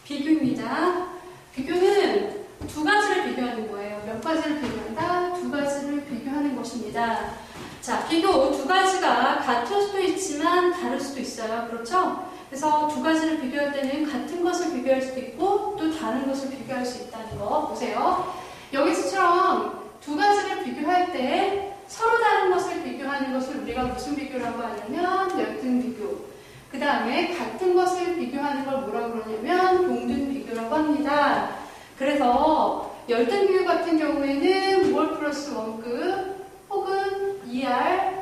비교입니다. 비교는 두 가지를 비교하는 거예요. 몇 가지를 비교한다? 두 가지를 비교하는 것입니다. 자, 비교 두 가지가 같을 수도 있지만 다를 수도 있어요. 그렇죠? 그래서 두 가지를 비교할 때는 같은 것을 비교할 수도 있고 또 다른 것을 비교할 수 있다는 거 보세요. 여기서처럼 두 가지를 비교할 때 서로 다른 것을 비교하는 것을 우리가 무슨 비교라고 하냐면 열등 비교. 그 다음에 같은 것을 비교하는 걸 뭐라고 그러냐면 동등 비교라고 합니다. 그래서 열등 비교 같은 경우에는 뭘 플러스 원급 혹은 ER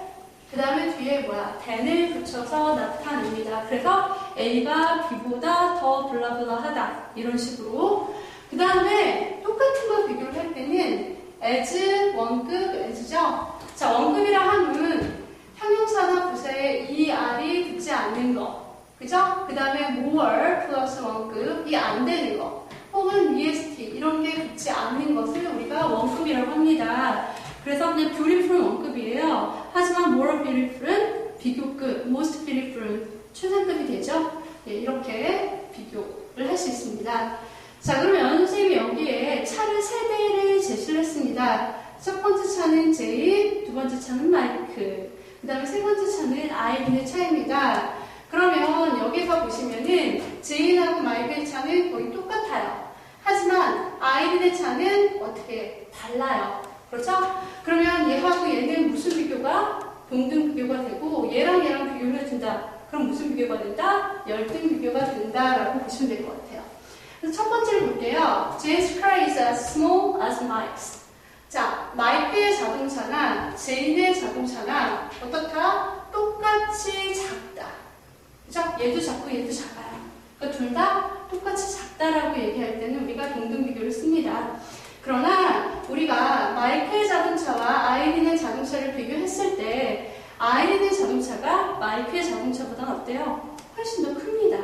그 다음에 뒤에 뭐야? than을 붙여서 나타냅니다. 그래서 A가 B보다 더 블라블라하다 이런 식으로. 그 다음에 똑같은 걸 비교를 할 때는 as 원급 as죠. 자, 원급이라 함은 형용사나 부사에 ER이 붙지 않는 거, 그죠? 그 다음에 more 플러스 원급 이 안 되는 거, 혹은 EST 이런 게 붙지 않는 것을 우리가 원급이라고 합니다. 그래서 그냥 beautiful 원급이에요. 하지만 more beautiful은 비교급, most beautiful은 최상급이 되죠. 네, 이렇게 비교를 할 수 있습니다. 자, 그러면 선생님이 여기에 차를 세 대를 제시를 했습니다. 첫 번째 차는 제인, 두 번째 차는 마이크, 그 다음에 세 번째 차는 아이린의 차입니다. 그러면 여기서 보시면은 제인하고 마이크의 차는 거의 똑같아요. 하지만 아이린의 차는 어떻게 달라요. 그렇죠? 그러면 얘하고 얘는 무슨 비교가? 동등 비교가 되고 얘랑 얘랑 비교를 해준다. 그럼 무슨 비교가 된다? 열등 비교가 된다라고 보시면 될 것 같아요. 그래서 첫 번째를 볼게요. Jane's car is as small as Mike's. 자, 마이크의 자동차나 제인의 자동차나 어떻다? 똑같이 작다. 그죠? 얘도 작고 얘도 작아요. 그러니까 둘 다 똑같이 작다라고 얘기할 때는 우리가 동등 비교를 씁니다. 그러나 우리가 마이크의 자동차와 아이린의 자동차를 비교했을 때 아이린의 자동차가 마이크의 자동차보다는 어때요? 훨씬 더 큽니다.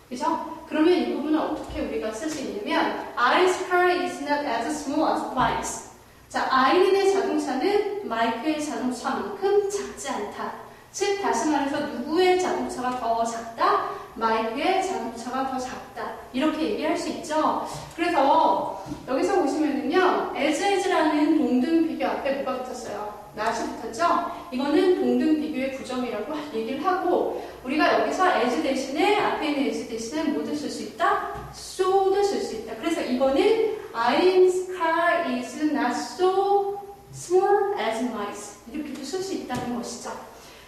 그죠? 그러면 이 부분은 어떻게 우리가 쓸 수 있냐면 I's car is not as small as Mike's. 자, 아이린의 자동차는 마이크의 자동차만큼 작지 않다. 즉, 다시 말해서 누구의 자동차가 더 작다? 마이크의 자동차가 더 작다. 이렇게 얘기할 수 있죠. 그래서 여기서 보시면은요, as라는 동등 비교 앞에 뭐가 붙었어요? not이 붙었죠? 이거는 동등 비교의 구점이라고 얘기를 하고 우리가 여기서 as 대신에 앞에 있는 as 대신에 뭐를 쓸 수 있다? so를 쓸 수 있다. 그래서 이거는 Irin's car is not so small as mine's. 이렇게도 쓸 수 있다는 것이죠.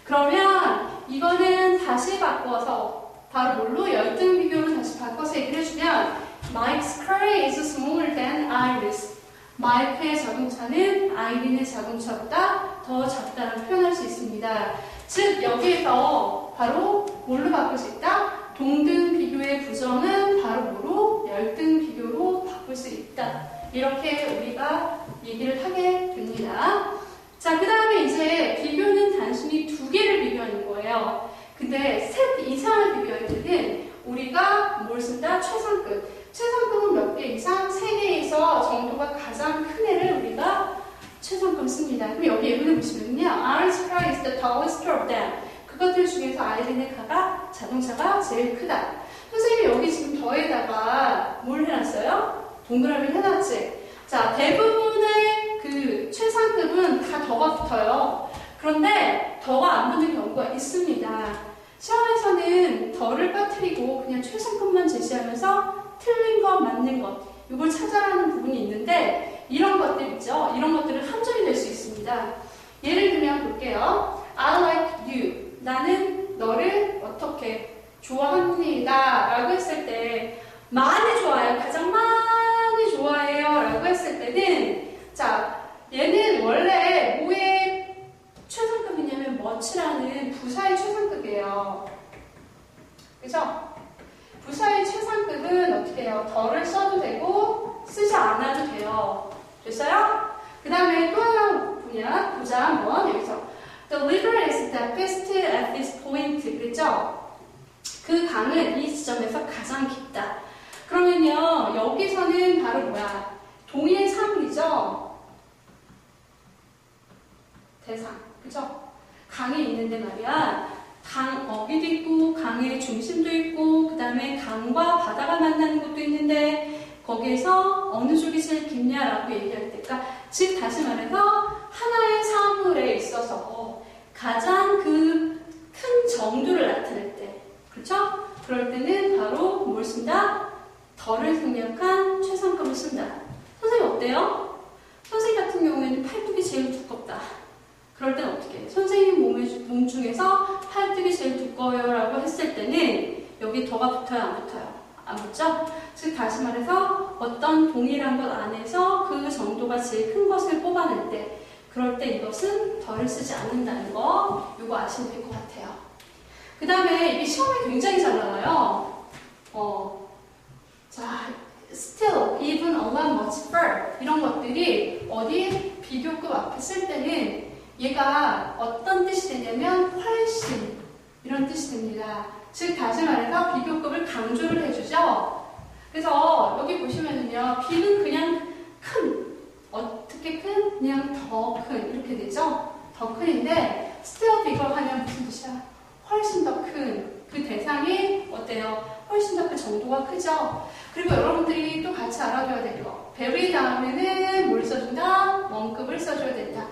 그러면 이거는 다시 바꿔서 바로 뭘로? 열등 비교로 다시 바꿔서 얘기를 해주면 Mike's car is smaller than Irin's. 마이크의 자동차는 아이린의 자동차보다 더 작다라고 표현할 수 있습니다. 즉 여기에서 바로 뭘로 바꿀 수 있다? 동등 비교의 구성은 바로 뭐로? 열등 비교로 바꿀 수 있다. 이렇게 우리가 얘기를 하게 됩니다. 자, 그 다음에 이제 비교는 단순히 두 개를 비교하는 거예요. 근데 셋 이상을 비교할 때는 우리가 뭘 쓴다? 최상급. 최상급은 몇 개 이상? 3개에서 정도가 가장 큰 애를 우리가 최상급 씁니다. 그럼 여기 예문을 보시면요. Irin's car is the tallest of them. 그것들 중에서 아이린의 가가 자동차가 제일 크다. 선생님이 여기 지금 더에다가 뭘 해놨어요? 동그라미를 해놨지. 자, 대부분의 그 최상급은 다 더가 붙어요. 그런데 더가 안 붙는 경우가 있습니다. 시험에서는 더를 빠뜨리고 그냥 최상급만 제시하면서 틀린 것, 맞는 것 이걸 찾아라는 부분이 있는데 이런 것들 있죠. 이런 것들은 함정이 될 수 있습니다. 예를 들면 볼게요. I like you. 나는 너를 어떻게 좋아합니다. 라고 했을 때 많이 좋아해요. 가장 많이 좋아해요. 라고 했을 때는 자, 얘는 원래 뭐의 최상급이냐면 much라는 부사의 최상급이에요. 그죠? 부사의 최상급은 어떻게 해요? 더를 써도 되고 쓰지 않아도 돼요. 됐어요? 그 다음에 또 하나 보자 한번 여기서 The river is deepest at this point. 그랬죠? 그 강은 이 지점에서 가장 깊다. 그러면요 여기서는 바로 뭐야? 동일 사물이죠? 대상. 그죠? 강이 있는데 말이야. 강 어귀도 있고 강의 중심도 있고 그 다음에 강과 바다가 만나는 곳도 있는데 거기에서 어느 쪽이 제일 깊냐라고 얘기할 때, 그러니까 즉 다시 말해서 하나의 사물에 있어서 가장 그 큰 정도를 나타낼 때, 그렇죠? 그럴 때는 바로 뭘 쓴다? 덜을 생략한 최상급을 쓴다. 선생님 어때요? 선생님 같은 경우에는 팔뚝이 제일 두껍다. 그럴 땐 어떻게 해? 선생님 몸 중에서 팔뚝이 제일 두꺼워요라고 했을 때는 여기 더가 붙어요? 안 붙어요? 안 붙죠? 즉 다시 말해서 어떤 동일한 것 안에서 그 정도가 제일 큰 것을 뽑아낼 때, 그럴 때 이것은 덜을 쓰지 않는다는 거, 이거 아시면 될 것 같아요. 그 다음에 이게 시험에 굉장히 잘 나와요. 자, still, even, a lot, much, far 이런 것들이 어디 비교급 앞에 쓸 때는 얘가 어떤 뜻이 되냐면 훨씬 이런 뜻이 됩니다. 즉 다시 말해서 비교급을 강조를 해주죠. 그래서 여기 보시면은요, 비는 그냥 큰, 어떻게 큰? 그냥 더 큰 이렇게 되죠. 더 큰인데 still bigger 하면 무슨 뜻이야? 훨씬 더 큰 그 대상이 어때요? 훨씬 더 그 정도가 크죠. 그리고 여러분들이 또 같이 알아둬야 될 거, very 다음에는 뭘 써준다? 원급을 써줘야 된다.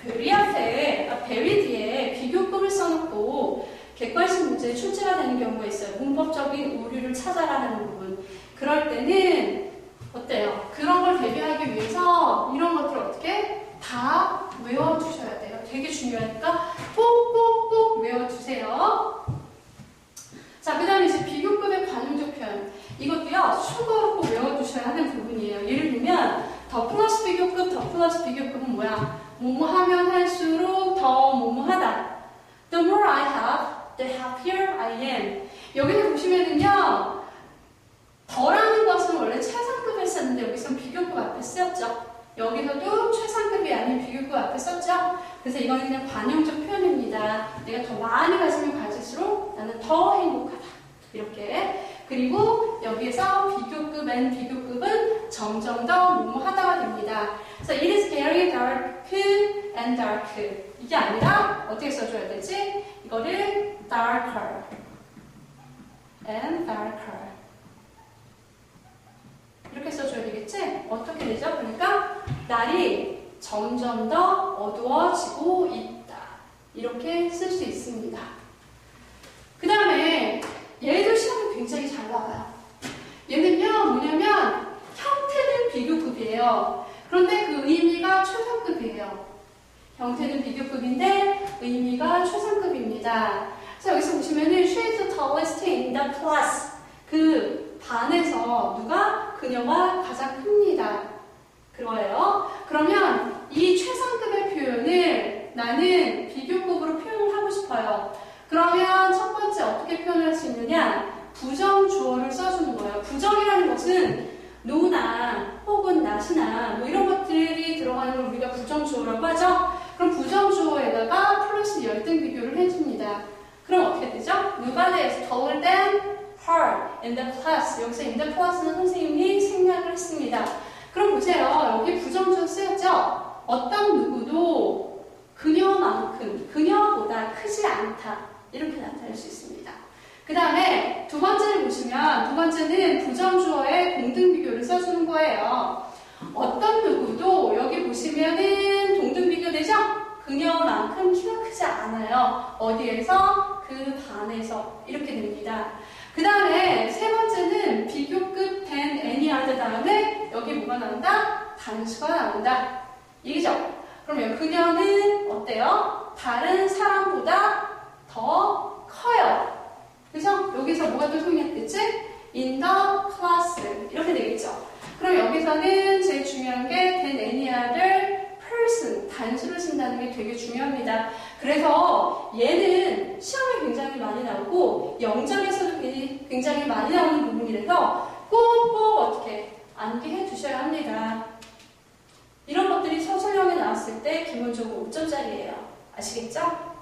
very 앞에, very 뒤에 비교급을 써놓고 객관식 문제에 출제가 되는 경우가 있어요. 문법적인 오류를 찾아라는 부분. 그럴 때는 어때요? 그런 걸 대비하기 위해서 이런 것들을 어떻게 다 외워두셔야 돼요. 되게 중요하니까 꼭꼭꼭 외워두세요. 자, 그 다음에 이제 비교급의 관용적 표현. 이것도요, 추가로 꼭 외워두셔야 하는 부분이에요. 예를 들면, 더 플러스 비교급, 더 플러스 비교급은 뭐야? 뭐뭐 하면 할수록 더 뭐뭐 하다. The more I have, the happier I am. 여기서 보시면은요, 더라는 것은 원래 최상급에 썼는데 여기서는 비교급 앞에 쓰였죠. 여기서도 최상급이 아닌 비교급 앞에 썼죠. 그래서 이거는 그냥 관용적 표현입니다. 내가 더 많이 가지면 가질수록 나는 더 행복하다. 이렇게. 그리고 여기에서 비교급 and 비교급은 점점 더 뭐뭐하다가 됩니다. 그래서 it is very dark and dark. 이게 아니라 어떻게 써줘야 되지? 이거를 darker and darker. 이렇게 써줘야 되겠지? 어떻게 되죠? 그러니까 날이 점점 더 어두워지고 있다. 이렇게 쓸 수 있습니다. 그 다음에 얘들 시험이 굉장히 잘 나와요. 얘는요, 뭐냐면 형태는 비교급이에요. 그런데 그 의미가 최상급이에요. 형태는 비교급인데 의미가 최상급입니다. 그래서 여기서 보시면은 she is the tallest in the class. 그 반에서 누가? 그녀가 가장 큽니다. 그거예요. 그러면 이 최상급의 표현을 나는 비교급으로 표현을 하고 싶어요. 그러면 첫 번째 어떻게 표현할 수 있느냐? 부정 주어를 써주는 거예요. 부정이라는 것은 no나 혹은 not이나 뭐 이런 것들이 들어가는 걸 우리가 부정 주어라고 하죠. 그럼 부정 주어에다가 플러스 열등 비교를 해줍니다. 그럼 어떻게 되죠? 누가 is taller than her in the class. 여기서 in the class는 선생님이 생략을 했습니다. 그럼 보세요. 여기 부정주어 쓰였죠? 어떤 누구도 그녀만큼, 그녀보다 크지 않다. 이렇게 나타낼 수 있습니다. 그 다음에 두 번째를 보시면, 두 번째는 부정주어에 공등비교를 써주는 거예요. 어떤 누구도 여기 보시면은 동등비교 되죠? 그녀만큼 키가 크지 않아요. 어디에서? 그 반에서. 이렇게 됩니다. 그 다음에 세 번째는 비교급 than any other 다음에 여기 뭐가 나온다? 단수가 나온다. 이죠? 그러면 그녀는 어때요? 다른 사람보다 더 커요. 그래서 여기서 뭐가 또 생략됐지? in the class. 이렇게 되겠죠? 그럼 여기서는 제일 중요한 게 than any other person. 단수를 쓴다는 게 되게 중요합니다. 그래서 얘는 시험에 굉장히 많이 나오고 영장에서도 굉장히 많이 나오는 부분이라서 꼭꼭 어떻게 암기해 두셔야 합니다. 이런 것들이 서술형에 나왔을 때 기본적으로 5점짜리예요. 아시겠죠?